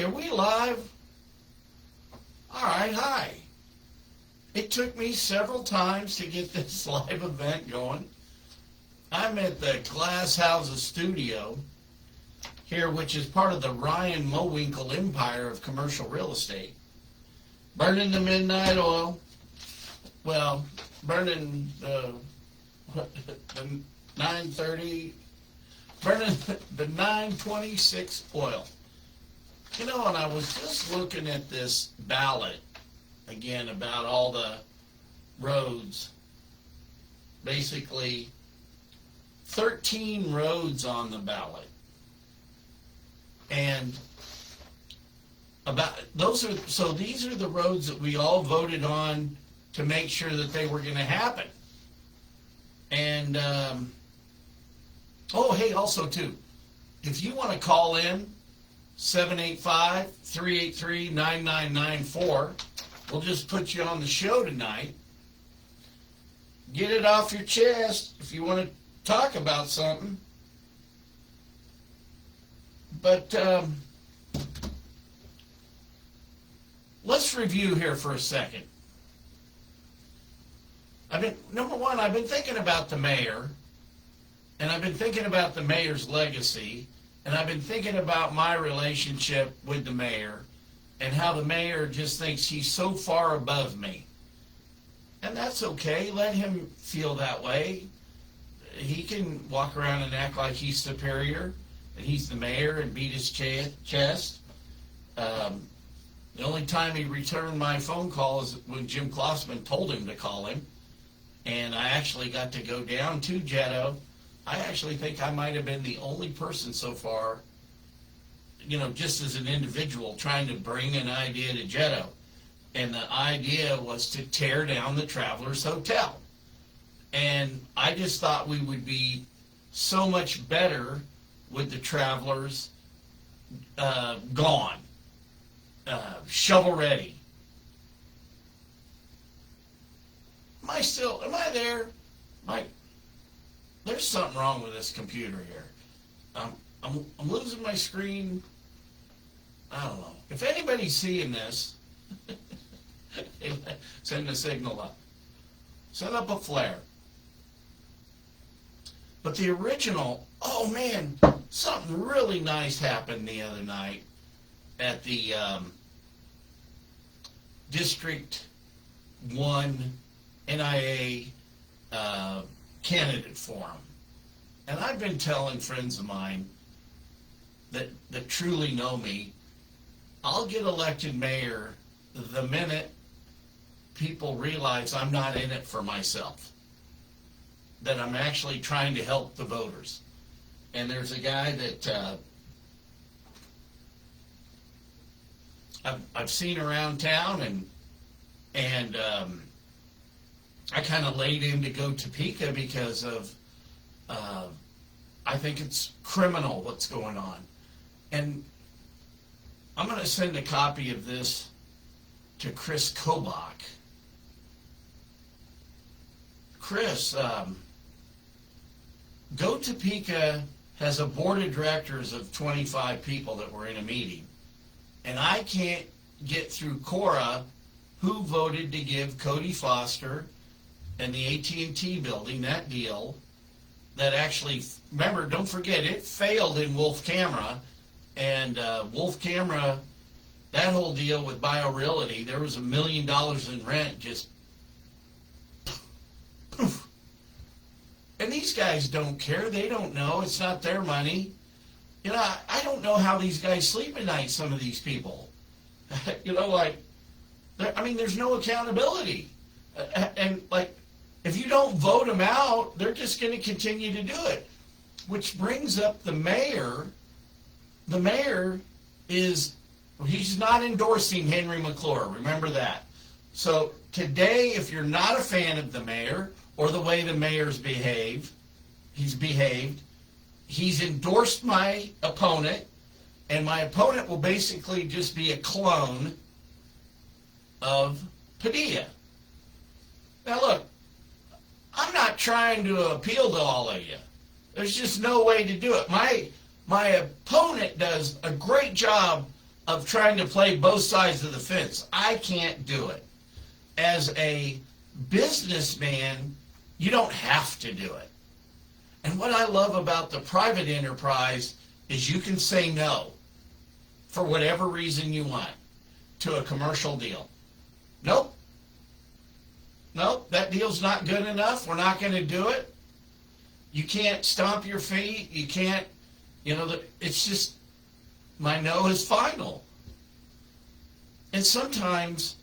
are we live? All right, hi. It took me several times to get this live event going. I'm at the Glass Houses studio here, which is part of the Ryan Mowinkle empire of commercial real estate. Burning the midnight oil. Well, burning the 930, burning the 926 oil. You know, and I was just looking at this ballot again about all the roads. Basically, 13 roads on the ballot. And these are the roads that we all voted on to make sure that they were going to happen. And, hey, also, too, if you want to call in, 785-383-9994, we'll just put you on the show tonight. Get it off your chest if you want to talk about something. But let's review here for a second. Number one, I've been thinking about the mayor, and I've been thinking about the mayor's legacy, and I've been thinking about my relationship with the mayor and how the mayor just thinks he's so far above me. And that's okay. Let him feel that way. He can walk around and act like he's superior, and he's the mayor, and beat his chest. The only time he returned my phone call is when Jim Klossman told him to call him. And I actually got to go down to Jetto. I actually think I might have been the only person so far, just as an individual, trying to bring an idea to Jetto. And the idea was to tear down the Travelers Hotel. And I just thought we would be so much better with the Travelers gone, shovel ready. Am I there? There's something wrong with this computer here. I'm losing my screen. I don't know. If anybody's seeing this, send a signal up. Set up a flare. But the original, oh man, something really nice happened the other night at the District 1 NIA candidate forum. And I've been telling friends of mine that truly know me, I'll get elected mayor the minute people realize I'm not in it for myself, that I'm actually trying to help the voters. And there's a guy that I've seen around town, and I kind of laid in to go to Topeka because of I think it's criminal what's going on. And I'm going to send a copy of this to Chris Kobach. Chris, Go Topeka has a board of directors of 25 people that were in a meeting. And I can't get through Cora who voted to give Cody Foster and the AT&T building that deal that actually, remember, don't forget, it failed in Wolf Camera. And Wolf Camera, that whole deal with BioRealty, there was $1 million in rent just poof. And these guys don't care. They don't know. It's not their money. I don't know how these guys sleep at night, some of these people. There's no accountability. If you don't vote them out, they're just going to continue to do it. Which brings up the mayor. The mayor he's not endorsing Henry McClure. Remember that. So today, if you're not a fan of the mayor or the way the mayor's behaved, he's endorsed my opponent, and my opponent will basically just be a clone of Padilla. Now look, I'm not trying to appeal to all of you. There's just no way to do it. My opponent does a great job of trying to play both sides of the fence. I can't do it. As a businessman, you don't have to do it. And what I love about the private enterprise is you can say no for whatever reason you want to a commercial deal. Nope. Nope, that deal's not good enough. We're not going to do it. You can't stomp your feet. You can't, it's just, my no is final. And sometimes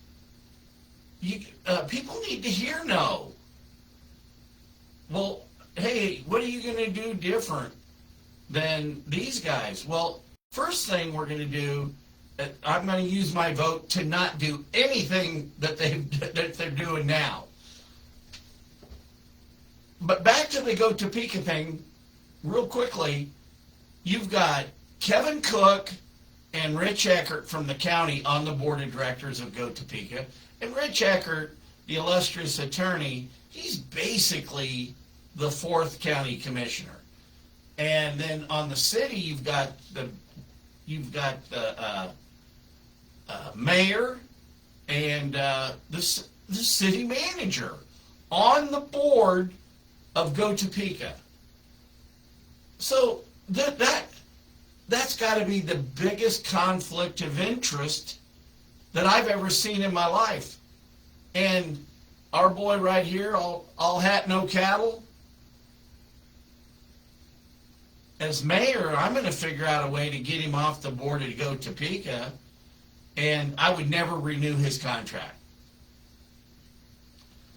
people need to hear no. Well, hey, what are you going to do different than these guys? Well, first thing we're going to do, I'm going to use my vote to not do anything that they're doing now. But back to the Go Topeka thing, real quickly, you've got Kevin Cook and Rich Eckert from the county on the board of directors of Go Topeka. And Rich Eckert, the illustrious attorney, he's basically the fourth county commissioner. And then on the city, you've got the mayor and the city manager on the board of Go Topeka. So that's got to be the biggest conflict of interest that I've ever seen in my life. And our boy right here, all hat, no cattle, as mayor, I'm going to figure out a way to get him off the board to Go Topeka, and I would never renew his contract.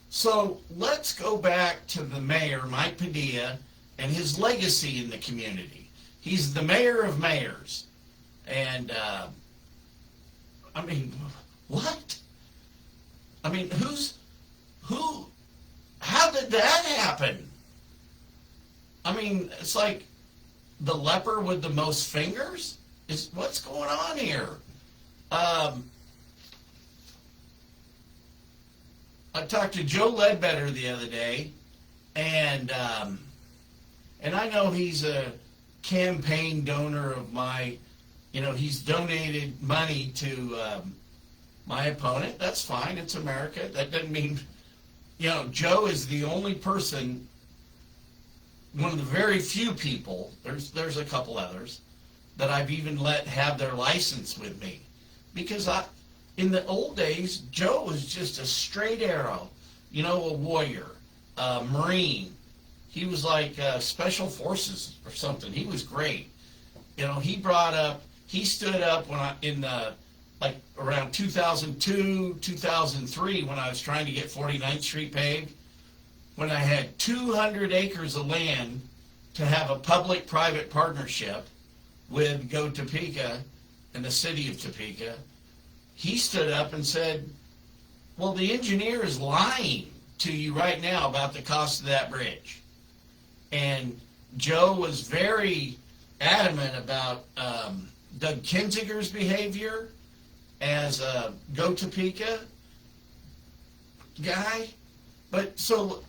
So let's go back to the mayor, Mike Padilla, and his legacy in the community. He's the mayor of mayors. And, what? How did that happen? It's like the leper with the most fingers? What's going on here? I talked to Joe Ledbetter the other day, and I know he's a campaign donor of my, he's donated money to my opponent. That's fine. It's America. That doesn't mean, Joe is the only person, one of the very few people, there's a couple others, that I've even let have their license with me. Because in the old days, Joe was just a straight arrow, a warrior, a Marine. He was like Special Forces or something. He was great. He stood up around 2002, 2003, when I was trying to get 49th Street paved, when I had 200 acres of land to have a public-private partnership with Go Topeka and the city of Topeka. He stood up and said, well, the engineer is lying to you right now about the cost of that bridge. And Joe was very adamant about Doug Kinziger's behavior as a Go Topeka guy. But so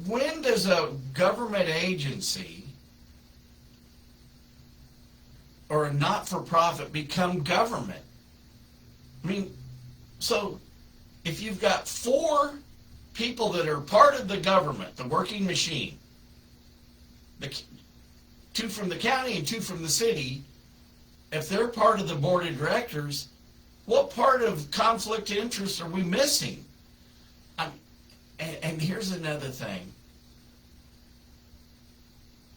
when does a government agency or a not-for-profit become government? So if you've got 4 people that are part of the government, the working machine, 2 from the county and 2 from the city, if they're part of the board of directors, what part of conflict of interest are we missing? And here's another thing.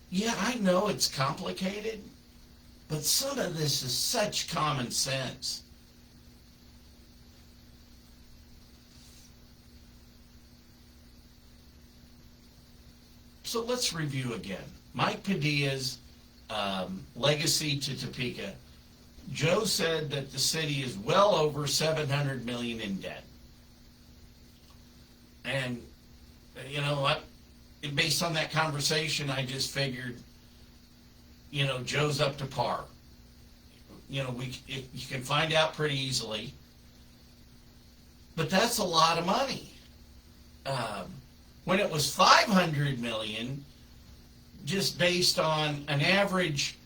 Yeah, I know it's complicated, but some of this is such common sense. So let's review again. Mike Padilla's legacy to Topeka. Joe said that the city is well over $700 million in debt. And, based on that conversation, I just figured, Joe's up to par. You can find out pretty easily. But that's a lot of money. When it was $500 million, just based on an average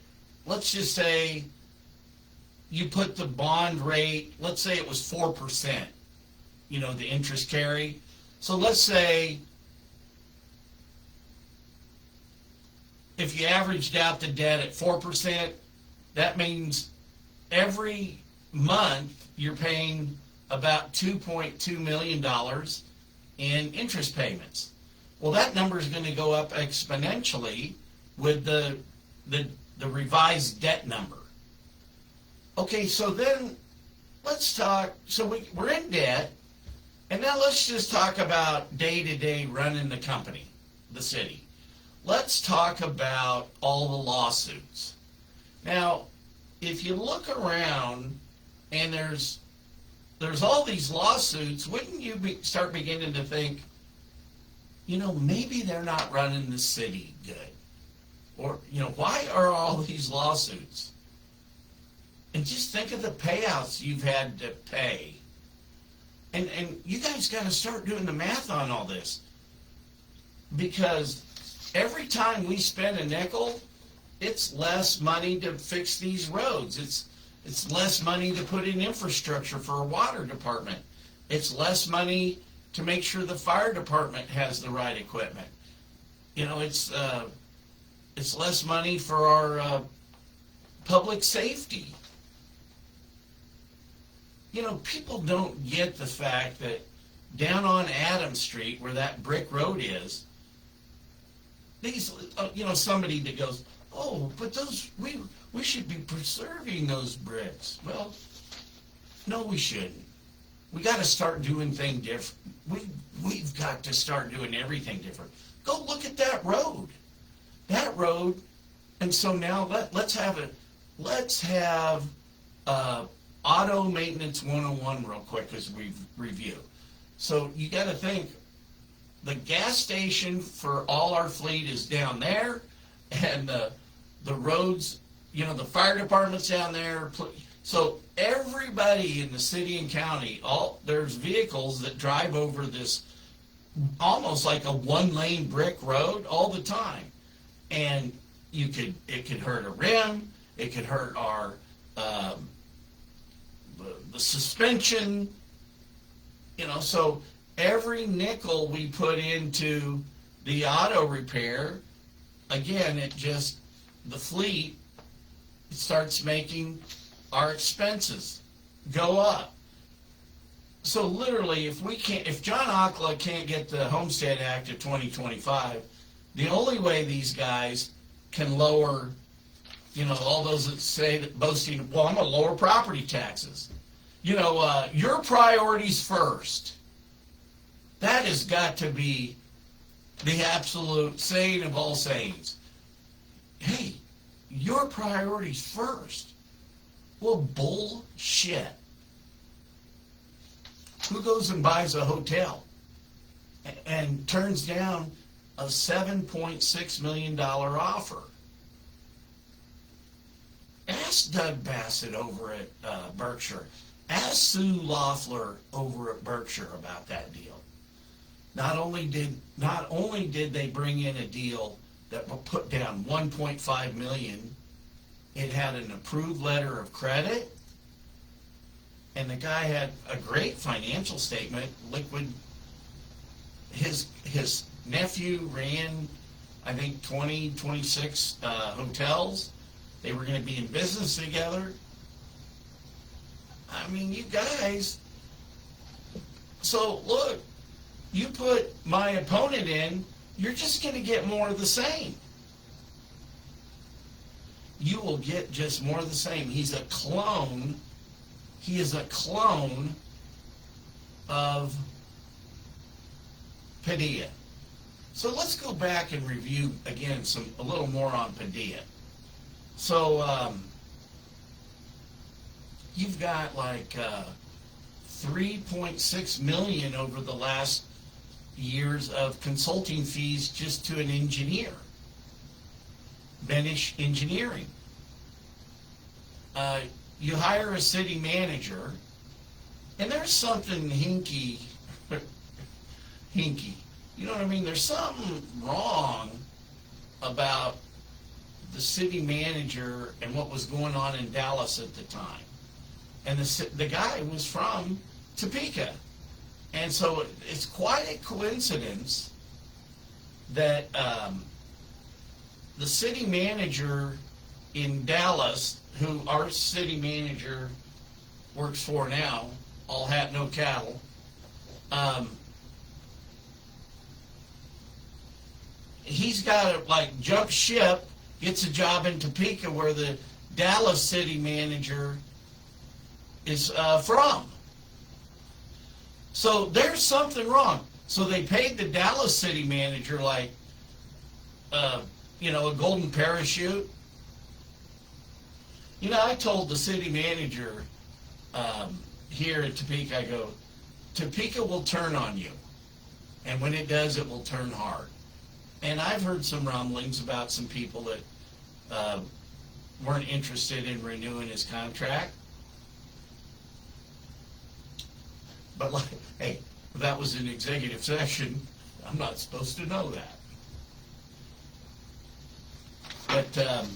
let's just say you put the bond rate, let's say it was 4%, the interest carry. So let's say if you averaged out the debt at 4%, that means every month you're paying about $2.2 million in interest payments. Well, that number is going to go up exponentially with the revised debt number. Okay, so then let's talk, so we're in debt, and now let's just talk about day-to-day running the company, the city. Let's talk about all the lawsuits. Now, if you look around and there's all these lawsuits, wouldn't you start beginning to think, maybe they're not running the city good? Or, why are all these lawsuits? And just think of the payouts you've had to pay. And you guys got to start doing the math on all this. Because every time we spend a nickel, it's less money to fix these roads. It's less money to put in infrastructure for a water department. It's less money to make sure the fire department has the right equipment. It's less money for our public safety. People don't get the fact that down on Adams Street, where that brick road is, these, somebody that goes, oh, but we should be preserving those bricks. Well, no, we shouldn't. We got to start doing things different. We've got to start doing everything different. Go look at that road. That road, and so now let's have auto maintenance 101 real quick as we review. So you got to think, the gas station for all our fleet is down there, and the roads, the fire department's down there. So everybody in the city and county, there's vehicles that drive over this almost like a one-lane brick road all the time. And it could hurt a rim, it could hurt our the suspension, so every nickel we put into the auto repair, again, the fleet starts making our expenses go up. So literally, if John Akla can't get the Homestead Act of 2025, the only way these guys can lower, all those that say that boasting, well, I'm going to lower property taxes. Your priorities first. That has got to be the absolute saying of all sayings. Hey, your priorities first. Well, bullshit. Who goes and buys a hotel and turns down a $7.6 million offer? Ask Doug Bassett over at Berkshire. Ask Sue Loeffler over at Berkshire about that deal. Not only did they bring in a deal that will put down $1.5 million, it had an approved letter of credit, and the guy had a great financial statement, liquid. His nephew ran, I think, 26 hotels. They were going to be in business together. I mean, you guys. So look, you put my opponent in, you're just going to get more of the same. You will get just more of the same. He's a clone. He is a clone of Padilla. So let's go back and review again a little more on Padilla. So you've got like 3.6 million over the last years of consulting fees just to an engineer, Benish Engineering. You hire a city manager, and there's something hinky. You know what I mean? There's something wrong about the city manager and what was going on in Dallas at the time. And the guy was from Topeka. And so it's quite a coincidence that the city manager in Dallas, who our city manager works for now, all hat, no cattle, he's got to like jump ship, gets a job in Topeka where the Dallas city manager is from. So there's something wrong. So they paid the Dallas city manager like, a golden parachute. I told the city manager here at Topeka, I go, Topeka will turn on you. And when it does, it will turn hard. And I've heard some rumblings about some people that weren't interested in renewing his contract. But hey, that was an executive session. I'm not supposed to know that. But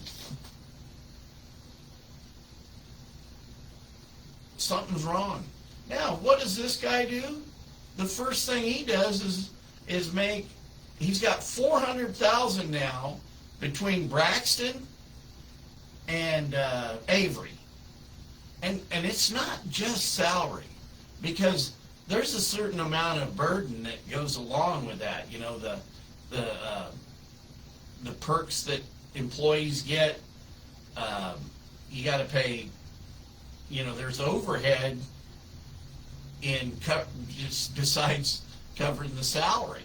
something's wrong. Now, what does this guy do? The first thing he does is make. He's got $400,000 now between Braxton and Avery, and it's not just salary, because there's a certain amount of burden that goes along with that. The perks that employees get. You got to pay. There's overhead just besides covering the salary.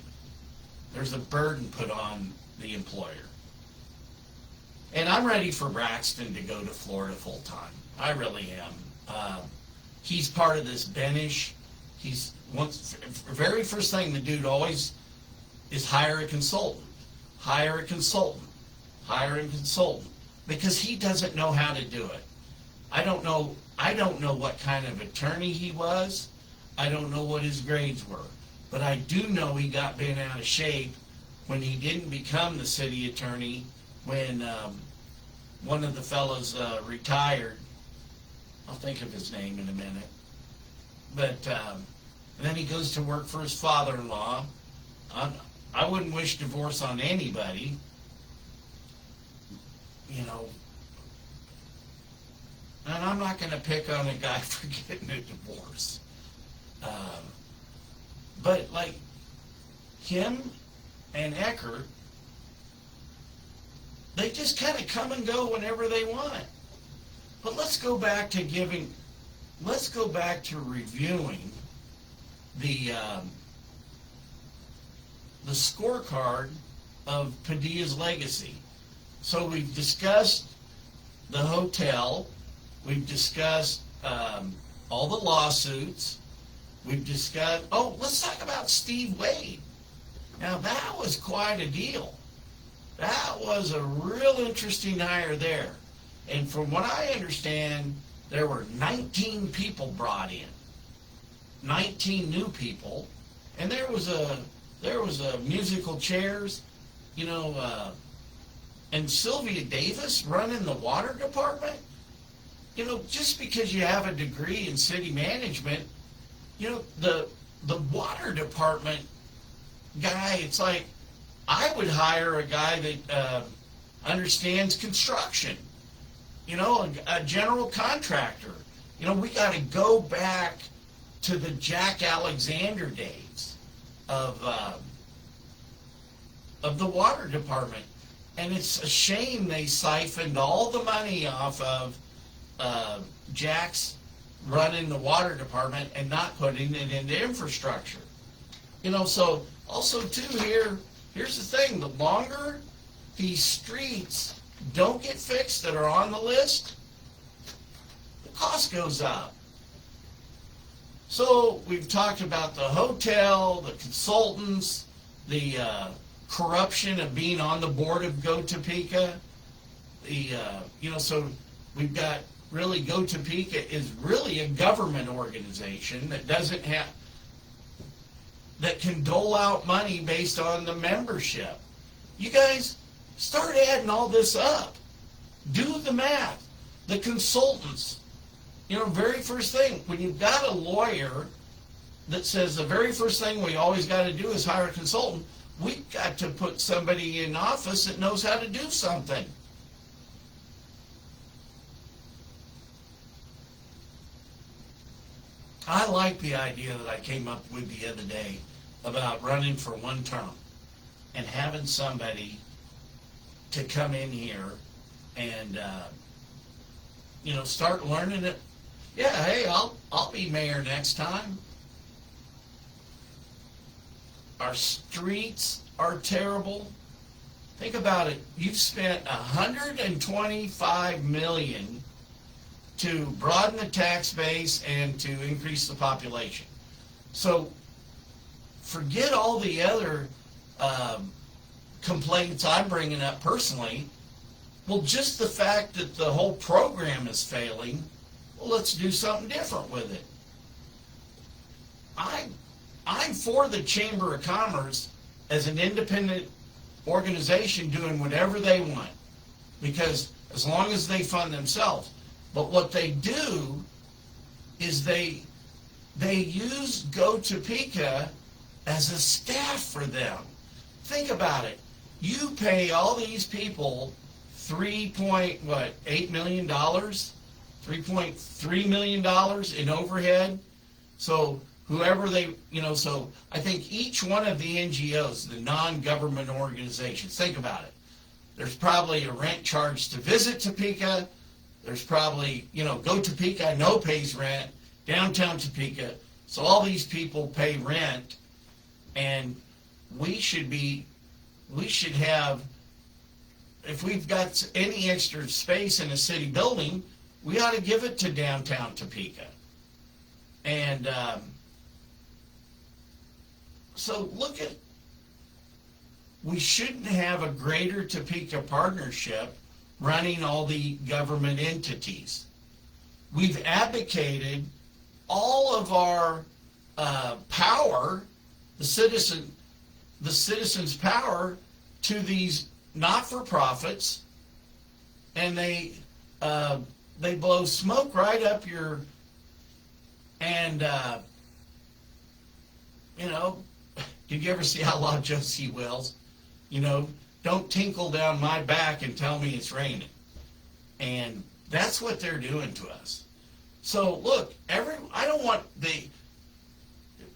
There's a burden put on the employer. And I'm ready for Braxton to go to Florida full time. I really am. He's part of this Benish. Very first thing the dude always is hire a consultant. Hire a consultant. Hire a consultant. Because he doesn't know how to do it. I don't know what kind of attorney he was. I don't know what his grades were. But I do know he got bent out of shape when he didn't become the city attorney, when one of the fellows retired. I'll think of his name in a minute. But then he goes to work for his father-in-law. I wouldn't wish divorce on anybody. And I'm not going to pick on a guy for getting a divorce. But like him and Eckert, they just kind of come and go whenever they want. But let's go back to reviewing the scorecard of Padilla's legacy. So we've discussed the hotel, we've discussed all the lawsuits, we've discussed, let's talk about Steve Wade. Now that was quite a deal. That was a real interesting hire there. And from what I understand, there were 19 people brought in. 19 new people. And there was a musical chairs, and Sylvia Davis running the water department. Just because you have a degree in city management, the water department guy, it's like, I would hire a guy that understands construction, a general contractor. We got to go back to the Jack Alexander days of the water department. And it's a shame they siphoned all the money off of Jack's running the water department and not putting it into infrastructure. So also too here's the thing, the longer these streets don't get fixed that are on the list, the cost goes up. So we've talked about the hotel, the consultants, the corruption of being on the board of Go Topeka. So we've got really Go Topeka is really a government organization that that can dole out money based on the membership. You guys start adding all this up. Do the math. The consultants, very first thing, when you've got a lawyer that says the very first thing we always got to do is hire a consultant, we've got to put somebody in office that knows how to do something. I like the idea that I came up with the other day about running for one term and having somebody to come in here and start learning it. Yeah, hey, I'll be mayor next time. Our streets are terrible. Think about it. You've spent $125 million to broaden the tax base and to increase the population. So forget all the other complaints I'm bringing up personally. Well, just the fact that the whole program is failing, well, let's do something different with it. I'm for the Chamber of Commerce as an independent organization doing whatever they want, because as long as they fund themselves. But what they do is they use GoTopeka as a staff for them. Think about it. You pay all these people $3.8 million, $3.3 million in overhead. So whoever so I think each one of the NGOs, the non-government organizations, think about it. There's probably a rent charge to visit Topeka. There's probably, GoTopeka I know pays rent, downtown Topeka. So all these people pay rent, and we should have, if we've got any extra space in a city building, we ought to give it to downtown Topeka. And so we shouldn't have a greater Topeka partnership running all the government entities. We've abdicated all of our power, the citizens' power, to these not-for-profits, and they blow smoke right up your, and did you ever see Outlaw Josie Wells? Don't tinkle down my back and tell me it's raining. And that's what they're doing to us. So look, I don't want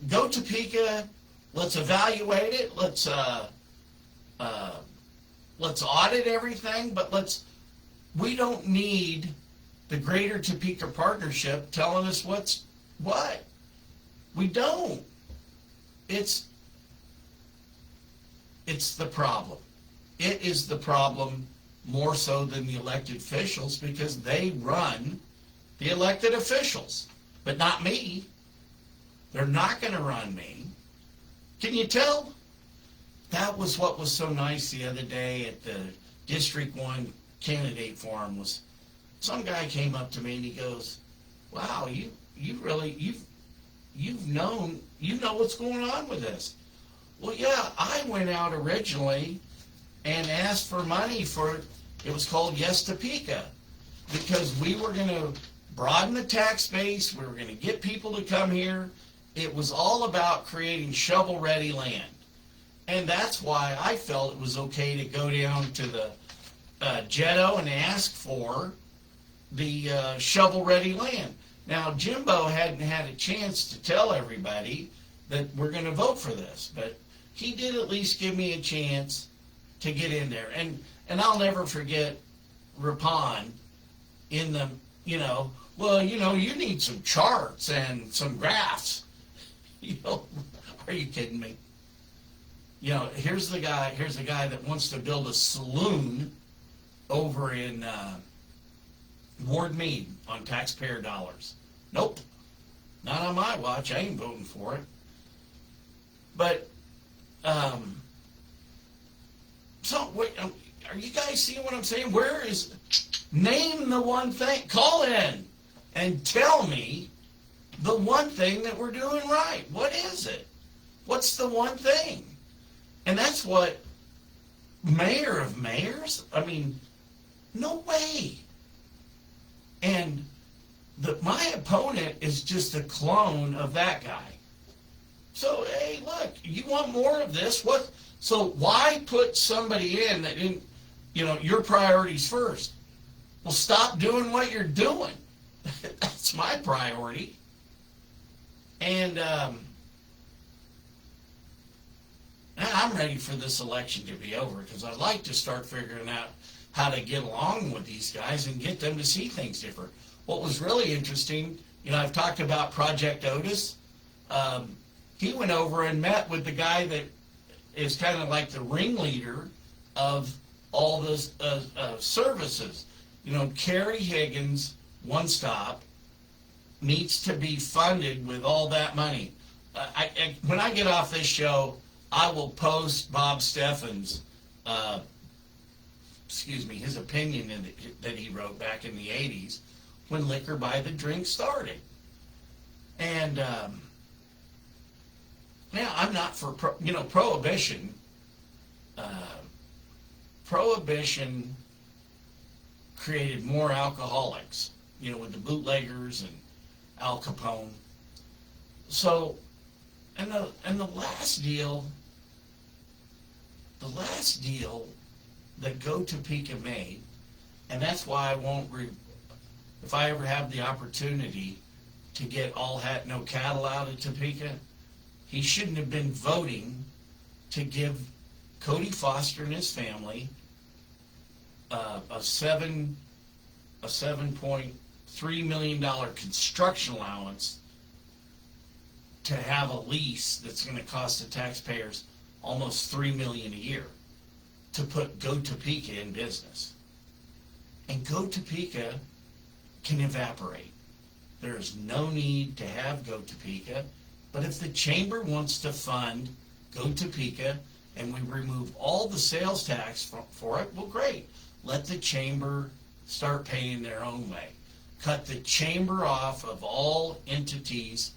GoTopeka. Let's evaluate it. Let's audit everything. But we don't need the Greater Topeka Partnership telling us what. We don't. It's the problem. It is the problem more so than the elected officials, because they run the elected officials, but not me. They're not going to run me. Can you tell? That was what was so nice the other day at the District 1 candidate forum. Was some guy came up to me and he goes, "Wow, you know what's going on with this." Well, yeah, I went out originally and asked for money for, it was called Yes Topeka, because we were going to broaden the tax base, we were going to get people to come here. It was all about creating shovel-ready land. And that's why I felt it was okay to go down to the Jetto and ask for the shovel-ready land. Now, Jimbo hadn't had a chance to tell everybody that we're going to vote for this, but he did at least give me a chance to get in there. And I'll never forget Rapon in the, you need some charts and some graphs. Are you kidding me? Here's the guy that wants to build a saloon over in Ward Mead on taxpayer dollars. Nope, not on my watch. I ain't voting for it. But so wait, are you guys seeing what I'm saying? Name the one thing. Call in and tell me the one thing that we're doing right. What is it? What's the one thing? And that's what mayor of mayors, No way. And my opponent is just a clone of that guy. So, hey, look, you want more of this? What? So why put somebody in that didn't, your priorities first? Well, stop doing what you're doing. That's my priority. And I'm ready for this election to be over because I'd like to start figuring out how to get along with these guys and get them to see things different. What was really interesting, I've talked about Project Otis. He went over and met with the guy that is kind of like the ringleader of all those services. Kerry Higgins, One Stop, needs to be funded with all that money. When I get off this show, I will post Bob Steffens' his opinion that he wrote back in the 80s when liquor by the drink started. And I'm not for prohibition. Prohibition created more alcoholics, with the bootleggers and Al Capone. So, and the last deal that Go Topeka made, and that's why I won't, if I ever have the opportunity to get all hat, no cattle out of Topeka, he shouldn't have been voting to give Cody Foster and his family a $7.3 million construction allowance to have a lease that's going to cost the taxpayers almost $3 million a year to put Go Topeka in business. And Go Topeka can evaporate. There's no need to have Go Topeka, but if the chamber wants to fund Go Topeka and we remove all the sales tax for it, well, great. Let the chamber start paying their own way. Cut the chamber off of all entities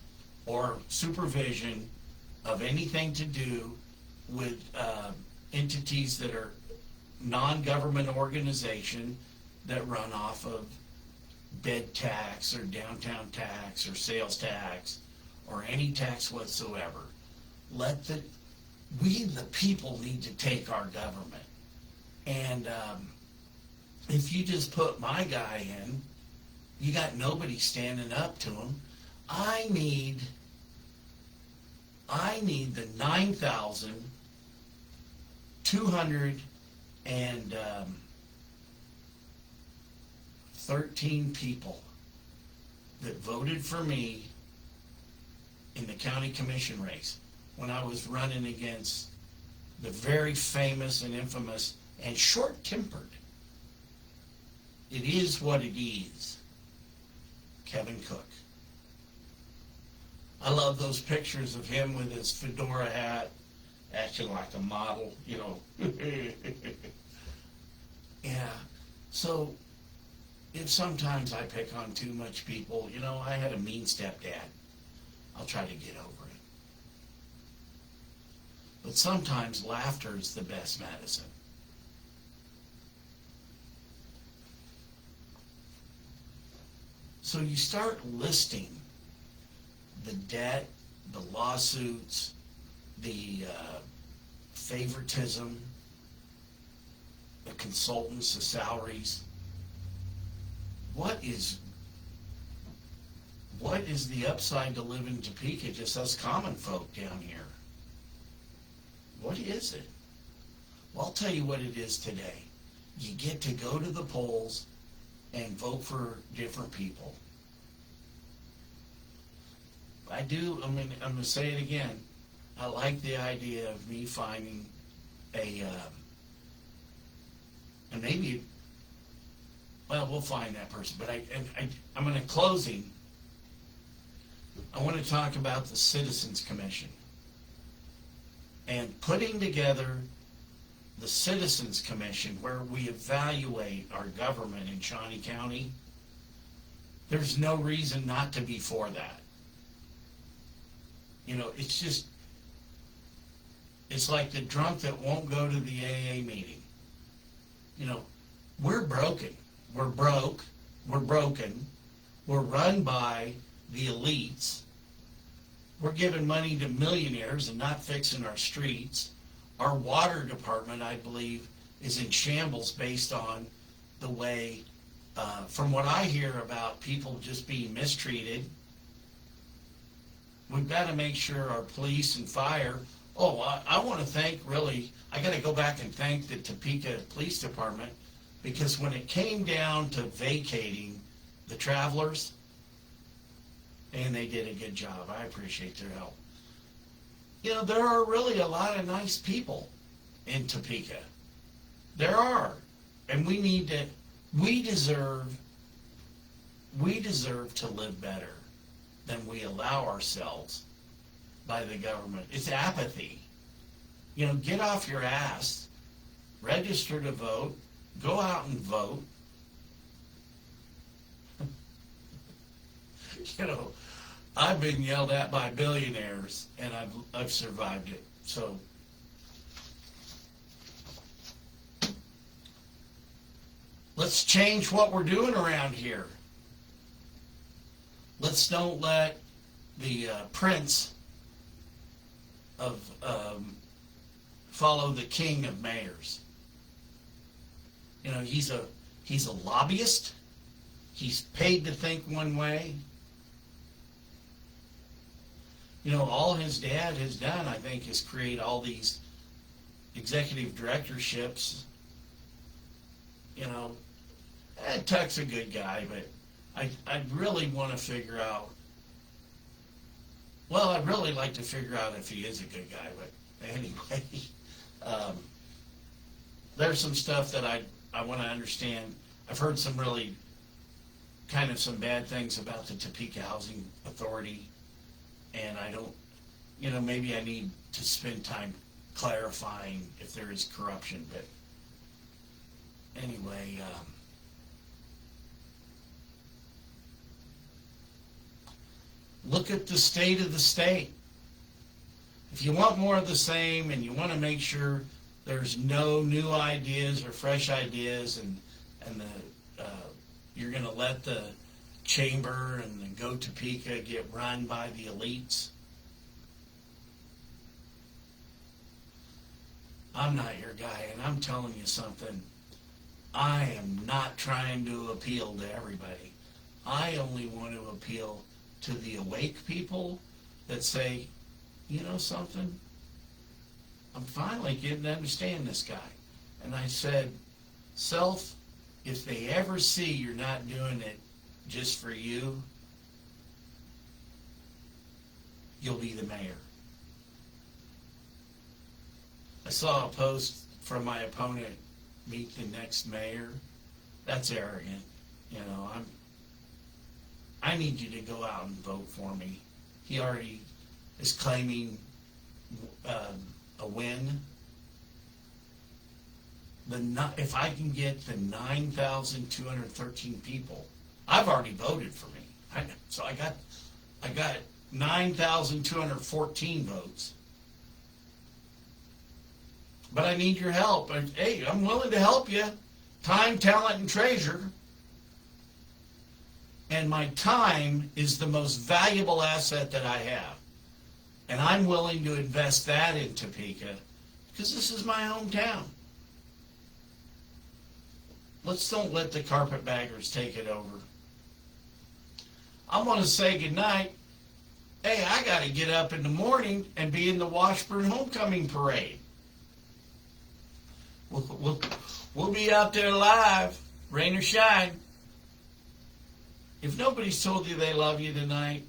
or supervision of anything to do with entities that are non-government organization that run off of bed tax or downtown tax or sales tax or any tax whatsoever. We the people need to take our government. And if you just put my guy in, you got nobody standing up to him. I need the 9,213 people that voted for me in the county commission race when I was running against the very famous and infamous and short-tempered, it is what it is, Kevin Cook. I love those pictures of him with his fedora hat, acting like a model, Yeah, so if sometimes I pick on too much people, I had a mean stepdad. I'll try to get over it. But sometimes laughter is the best medicine. So you start listing the debt, the lawsuits, the favoritism, the consultants, the salaries. What is the upside to live in Topeka, just us common folk down here? What is it? Well, I'll tell you what it is today. You get to go to the polls and vote for different people. I'm going to say it again. I like the idea of me finding and maybe, we'll find that person. But I'm going to closing. I want to talk about the Citizens Commission and putting together the Citizens Commission where we evaluate our government in Shawnee County. There's no reason not to be for that. It's like the drunk that won't go to the AA meeting. We're broken. We're broke. We're broken. We're run by the elites. We're giving money to millionaires and not fixing our streets. Our water department, I believe, is in shambles based on the way, from what I hear about people just being mistreated. We've got to make sure our police and fire. I want to thank, really, I got to go back and thank the Topeka Police Department, because when it came down to vacating the travelers, and they did a good job. I appreciate their help. You know, there are really a lot of nice people in Topeka. There are. And we deserve to live better than we allow ourselves by the government. It's apathy. You know, get off your ass, register to vote, go out and vote. You know, I've been yelled at by billionaires, and I've survived it. So, let's change what we're doing around here. Let's don't let the prince of follow the king of mayors. You know, he's a lobbyist. He's paid to think one way. You know, all his dad has done, I think, is create all these executive directorships. You know, Tuck's a good guy, but I'd really want to figure out, well, I'd really like to figure out if he is a good guy, but anyway, there's some stuff that I want to understand. I've heard some really kind of some bad things about the Topeka Housing Authority, and I don't, you know, maybe I need to spend time clarifying if there is corruption, but anyway, look at the state of the state. If you want more of the same and you want to make sure there's no new ideas or fresh ideas, and you're going to let the chamber and the Go Topeka get run by the elites, I'm not your guy, and I'm telling you something. I am not trying to appeal to everybody. I only want to appeal to the awake people that say, you know something, I'm finally getting to understand this guy. And I said, self, if they ever see you're not doing it just for you, you'll be the mayor. I saw a post from my opponent, meet the next mayor. That's arrogant. You know, I need you to go out and vote for me. He already is claiming a win. If I can get the 9,213 people, I've already voted for me. So I got 9,214 votes. But I need your help. Hey, I'm willing to help you. Time, talent, and treasure. And my time is the most valuable asset that I have. And I'm willing to invest that in Topeka because this is my hometown. Let's don't let the carpetbaggers take it over. I want to say goodnight. Hey, I got to get up in the morning and be in the Washburn Homecoming Parade. We'll be out there live, rain or shine. If nobody's told you they love you tonight,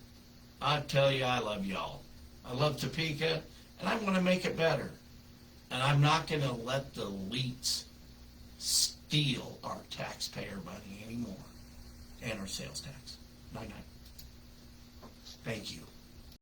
I tell you I love y'all. I love Topeka, and I want to make it better. And I'm not going to let the elites steal our taxpayer money anymore, and our sales tax. Night-night. Thank you.